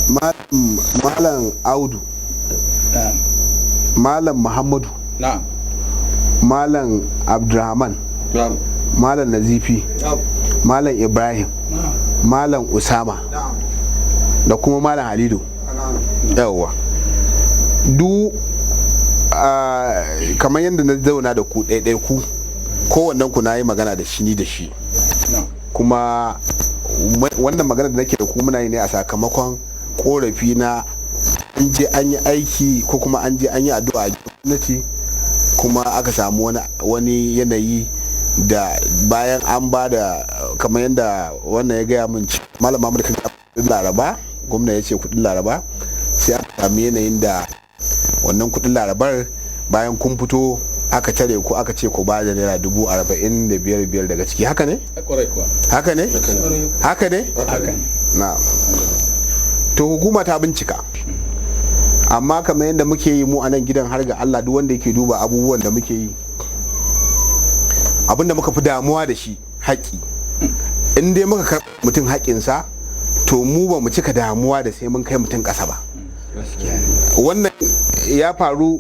malam Audu, malam Muhammadu, malam Abdurrahman, malam Nazifi, malam Ibrahim, malam Usama da kuma malam Halidu. Yawwa du kamar yadda na zauna da ku ɗaiɗai ku kowannen ku na yi magana da shi ni da shi, kuma wannan magana da nake da ku muna yi ne a sakamakon korafi na an je an yi aiki ko kuma an je an yi addu'a a gwamnati kuma aka samu wani yanayi da bayan an ba da kamar yadda wannan ya gaya min malama amurka kudin laraba, gwamna ya ce kudin laraba, sai aka samu yanayin da wannan kudin larabar bayan kun fito aka tare ku aka ce ku ba da naira 45,000 daga ciki. Haka ne? Haka ne? Haka ne? Na to hukuma ta bincika, amma kamar yadda muke yi mu a nan gidan har ga Allah duk wanda yake duba abubuwan da muke yi, abinda muka fi damuwa da shi haƙi. In dai muka karɓi mutum haƙinsa to mu ba mu cika damuwa da sai mun kai mutum ƙasa ba. Wannan ya faru,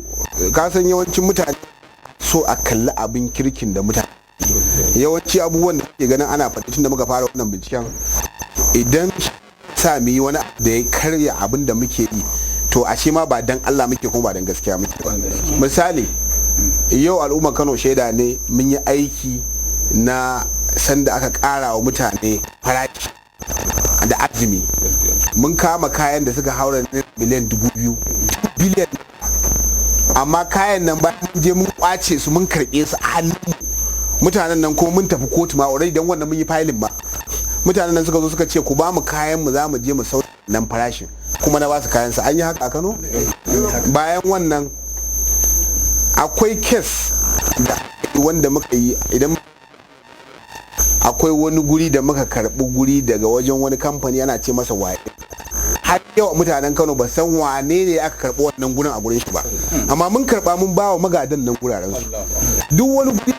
kasan yawancin mutane so a kalli abin kirkin da mutane, yawanci abubuwan da ke ganin ana faɗi tun da muka fara wannan binciken, idan sa mu yi wani da ya karya abin da muke yi to ashe ma ba dan Allah muke kuma ba dan gaskiya muke ba. Misali yau al'ummar Kano shaida ne, mun yi aiki na sanda aka ƙara wa mutane farashi da azumi, mun kama kayan da suka haura miliyan 2,000 biliyan, amma kayan nan bayan mun je mun kwace su mun karɓe su a hannun mutanen nan kuma mun tafi kotu ma already dan wannan mun yi filin ma. Mutanen nan suka zo suka ce ku ba mu kayan mu za mu je mu sauya nan farashin, kuma na ba su kayan su. An yi haka a Kano. Bayan wannan akwai kes da wanda muka yi, idan akwai wani guri da muka karbi guri daga wajen wani kamfani ana ce masa waye, har yau mutanen Kano ba san wane ne aka karbi wannan gurin a gurin shi ba, amma mun karba mun ba wa magadan nan guraren su. Duk wani guri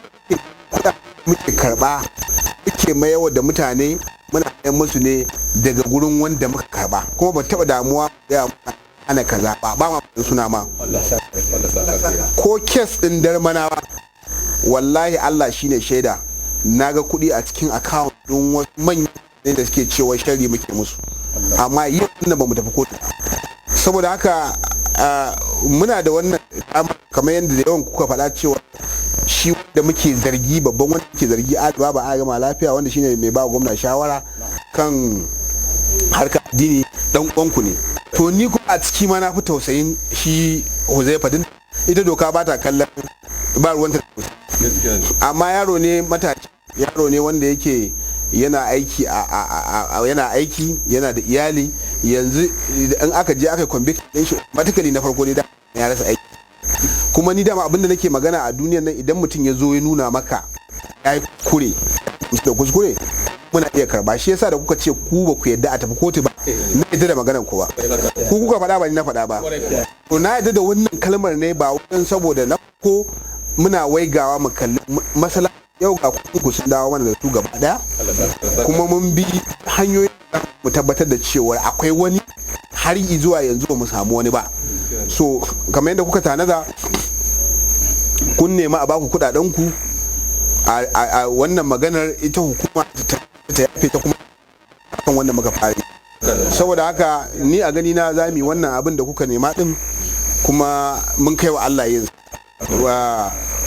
muke karba muke mayawa da mutane muna yan musu ne daga gurin wanda muka karba, kuma ba taba damuwa ya ana kaza ba ma suna ma ko kes din darmanawa. Wallahi Allah shine shaida, naga kuɗi a cikin account din wasu manyan da suke cewa shari muke musu, amma yau da ba mu tafi kotu. Saboda haka muna da wannan kamar yadda da yawan kuka faɗa cewa shi da muke zargi, babban wanda muke zargi Aliba ba a gama lafiya, wanda shine mai ba gwamna shawara kan harkar addini, dan uwanku ne. To ni kuma a ciki ma na fi tausayin shi Huzaifa din, ita doka ba ta kallon ba ruwanta, amma yaro ne matashi, yaro ne wanda yake yana aiki yana da iyali. Yanzu in aka je aka convict din shi matakali na farko ne da ya rasa aiki. Kuma ni dama abinda nake magana a duniyar nan, idan mutum ya zo ya nuna maka ya kuskure muna iya karba. Shi yasa da kuka ce ku ba ku yadda a tafi kotu ba, na yadda da maganar ku ba, ku kuka faɗa ba ni na faɗa ba. To na yadda da wannan kalmar ne ba wajen saboda na ko muna waigawa mu kalli masala. Yau ga ku sun dawo mana da su gaba daya, kuma mun bi hanyoyin mu tabbatar da cewa akwai wani, har zuwa yanzu ba mu samu wani ba. So kamar yadda kuka tanada kun nema a baku kudaden ku a wannan maganar, ita hukuma ta yafe ta kuma kan wannan muka fara. Saboda haka ni a gani na zami wannan abin da kuka nema din, kuma mun kai wa Allah yin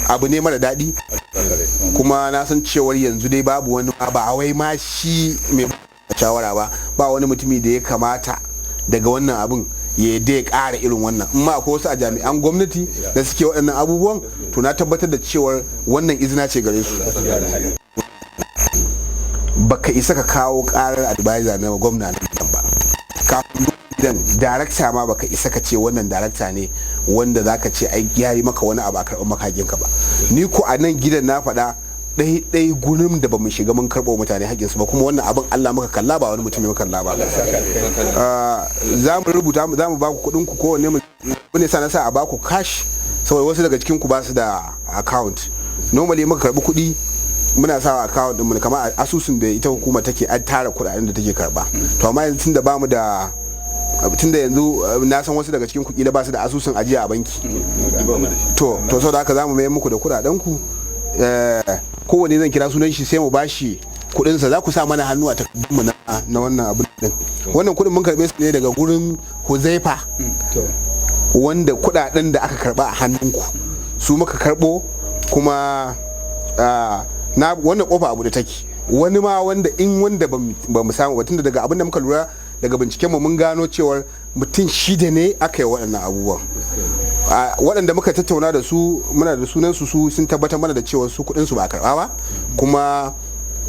abu ne mara daɗi, kuma na san cewar yanzu dai babu wani, ba wai ma shi mai shawara ba wani mutumi da ya kamata daga wannan abin ya yadda ya ƙara irin wannan. In ma akwai wasu a jami'an gwamnati da suke waɗannan abubuwan, to na tabbatar da cewar wannan izina ce gare su. Baka isa ka kawo ƙarar advisor na gwamna nan ba, kafin idan darakta ma baka isa ka ce wannan darakta ne wanda zaka ce ai yayi maka wani abu a karɓar makaginka ba. Ni ko a nan gidan na faɗa ɗai gurin da ba mu shiga mun karɓo mutane haƙƙinsu ba, kuma wannan abin Allah muka kalla ba wani mutum muka kalla ba. Za mu rubuta, za mu ba ku kuɗin ku kowanne mu ne sa na sa a ba ku cash, saboda wasu daga cikin ku ba su da account. Normally muka karɓi kuɗi muna sawa account din mu kamar asusun da ita hukuma take an tara kuɗaɗen da take karɓa. To amma yanzu tunda bamu da tunda yanzu na san wasu daga cikin ku kila ba su da asusun ajiya a banki, to saboda haka zamu mayar muku da kudaden ku. Kowane zan kira sunan shi sai mu bashi kudin sa. Za ku sa mana hannu a takardun mu na wannan abin din. Wannan kudin mun karbe su ne daga gurin Huzaifa, wanda kudaden da aka karba a hannunku su muka karbo, kuma na wannan kofa abu da take. Wani ma wanda ba mu samu ba, tunda daga abin da muka lura daga binciken mu mun gano cewar mutum 6 ne aka yi waɗannan abubuwan. Waɗanda muka tattauna da su muna da sunan su sun tabbatar mana da cewar su kuɗin su ba karɓa ba, kuma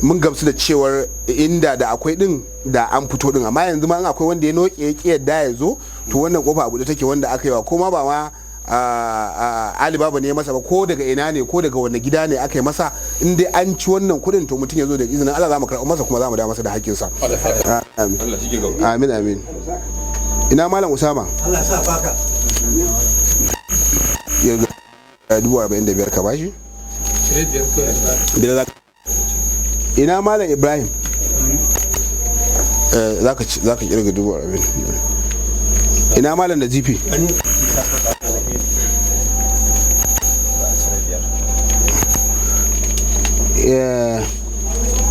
mun gamsu da cewar inda da akwai din da an fito din. Amma yanzu ma in akwai wanda ya noke ya ƙi yadda ya zo, to wannan kofa abu da take wanda aka yi wa, kuma ba ma Alibaba ne masa ba, ko daga ina ne ko daga wani gida ne aka yi masa, in dai an ci wannan kudin to mutum ya zo da izinin Allah za mu karɓa masa, kuma za mu da masa da haƙƙinsa. Amin amin. Ina Malam Usama? Allah sa baka. Yanzu 45,000 ka bashi? Ina Malam Ibrahim? Za ka kirga 40,000. Ina Malam Nazifi?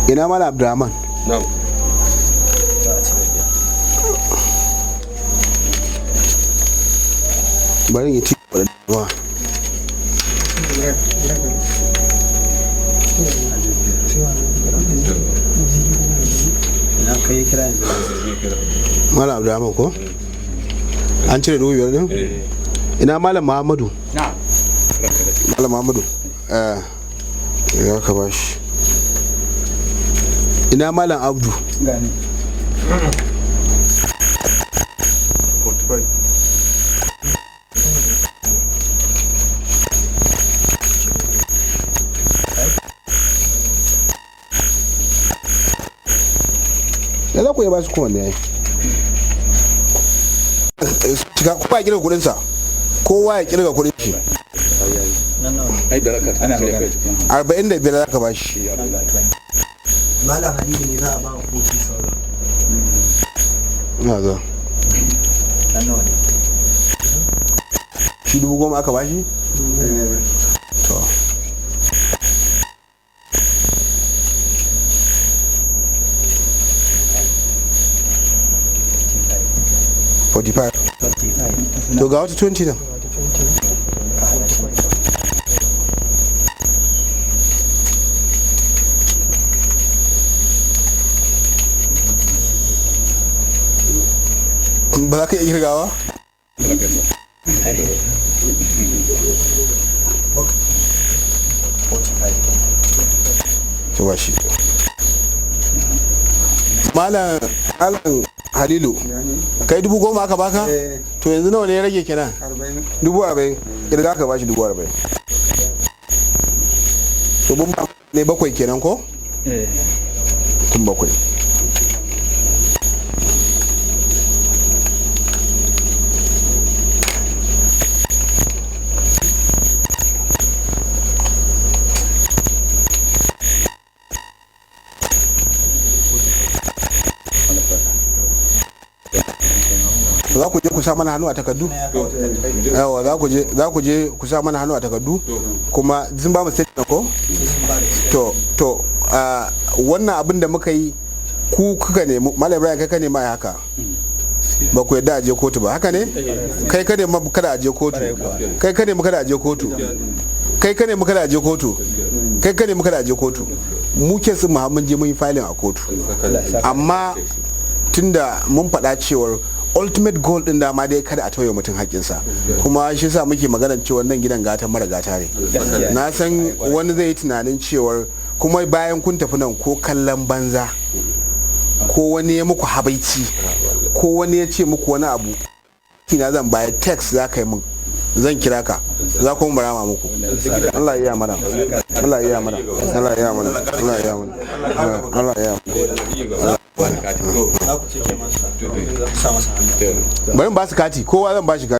Ina Malam Abdurrahman? Na'am. Bari yi ci da dawa. Ina kai kira yanzu. Malam Abdurrahman ko? An cire 5,000 din? Ina Malam Muhammadu? Na'am. Malam Muhammadu. Ya ka bashi. Ina Malam Abdu? Gani. Ya za ku yi ba su kowanne ya yi? Kowa ya kirga kudinsa, kowa ya kirga kudin shi. Ai baraka ana magana 45 za ka bashi. Malam Halilu ne za a ba kofi sauran. Ina zo. Dan nawa ne? Shi 10,000 aka bashi? To. To ga wata 20 nan. Ba za ka iya kirgawa? To ba shi. Malam Halilu, kai 10,000 aka baka? To yanzu nawa ne ya rage kenan? 40,000. Kirga ka bashi 40,000. To mun ba ne 7 kenan ko? Tun 7. Za ku je ku sa mana hannu a takardu? Yawa, za ku je ku sa mana hannu a takardu? Kuma zin ba mu statement ko? To wannan abin da muka yi ku kuka nemi, Malam Ibrahim kai ka nema ya haka, ba ku yadda a je kotu ba, haka ne? Kai ka nema kada a je kotu, kai ka nema kada a je kotu, kai ka nema kada a je kotu, kai ka nema kada a je kotu. Mu kesin Muhammad je mun yi filing a kotu, amma tunda mun faɗa cewar ultimate goal din dama dai kada a tauye mutum haƙƙinsa, kuma shi sa muke maganar cewa nan gidan gata mara gata ne. Na san wani zai yi tunanin cewar kuma bayan kun tafi nan ko kallon banza, ko wani ya muku habaici, ko wani ya ce muku wani abu, kina zan bayar text za ka yi min, zan kira ka, za ku mu rama muku. Allah ya mana, Allah ya mana, Allah ya mana, Allah ya mana, Allah ya mana. Bari ba su kati, kowa zan ba shi kati.